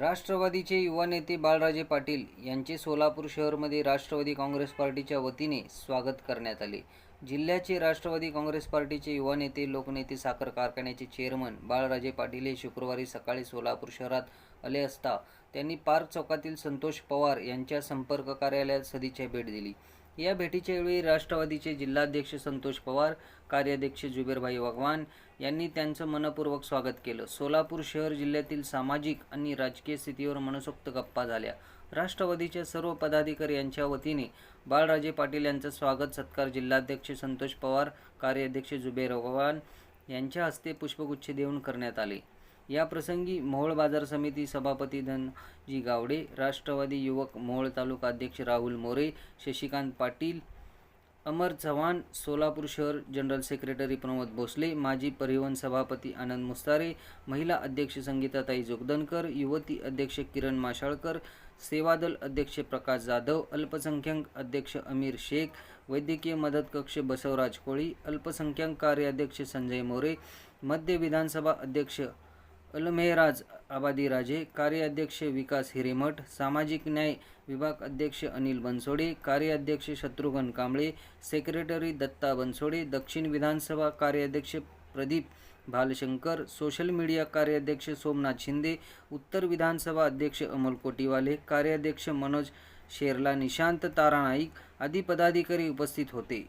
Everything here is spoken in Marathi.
राष्ट्रवादीचे युवा नेते बाळराजे पाटील यांचे सोलापूर शहरमध्ये राष्ट्रवादी काँग्रेस पार्टीच्या वतीने स्वागत करण्यात आले। जिल्ह्याचे राष्ट्रवादी काँग्रेस पार्टीचे युवा नेते लोकनेते साखर कारखान्याचे चेअरमन बाळराजे पाटील हे शुक्रवारी सकाळी सोलापूर शहरात आले असता त्यांनी पार्क चौकातील संतोष पवार यांच्या संपर्क कार्यालयात सदिच्छा भेट दिली। या भेटीच्या वेळी राष्ट्रवादीचे जिल्हाध्यक्ष संतोष पवार, कार्याध्यक्ष जुबेरभाई वाघवान यांनी त्यांचं मनपूर्वक स्वागत केलं। सोलापूर शहर जिल्ह्यातील सामाजिक आणि राजकीय स्थितीवर मनसोक्त गप्पा झाल्या। राष्ट्रवादीच्या सर्व पदाधिकारी यांच्या वतीने बाळराजे पाटील यांचं स्वागत सत्कार जिल्हाध्यक्ष संतोष पवार, कार्याध्यक्ष जुबेर वाघवान यांच्या हस्ते पुष्पगुच्छ देऊन करण्यात आले। या प्रसंगी मोहोळ बाजार समिती सभापती धनजी गावडे, राष्ट्रवादी युवक मोहोळ तालुका अध्यक्ष राहुल मोरे, शशिकांत पाटील, अमर चव्हाण, सोलापूर शहर जनरल सेक्रेटरी प्रमोद भोसले, माजी परिवहन सभापती आनंद मुस्तारे, महिला अध्यक्ष संगीताताई जोगदनकर, युवती अध्यक्ष किरण माशाळकर, सेवादल अध्यक्ष प्रकाश जाधव, अल्पसंख्याक अध्यक्ष अमीर शेख, वैद्यकीय मदत कक्ष बसवराज कोळी, अल्पसंख्याक कार्य अध्यक्ष संजय मोरे, मध्य विधानसभा अध्यक्ष अलमेहराज आबादी राजे, कार्याध्यक्ष विकास हिरेमठ, सामाजिक न्याय विभाग अध्यक्ष अनिल बनसोडे, कार्याध्यक्ष शत्रुघ्न कांबळे, सेक्रेटरी दत्ता बनसोडे, दक्षिण विधानसभा कार्याध्यक्ष प्रदीप भालशंकर, सोशल मीडिया कार्याध्यक्ष सोमनाथ शिंदे, उत्तर विधानसभा अध्यक्ष अमोल कोटीवाले, कार्याध्यक्ष मनोज शेरला, निशांत तारा नाईक आदी पदाधिकारी उपस्थित होते।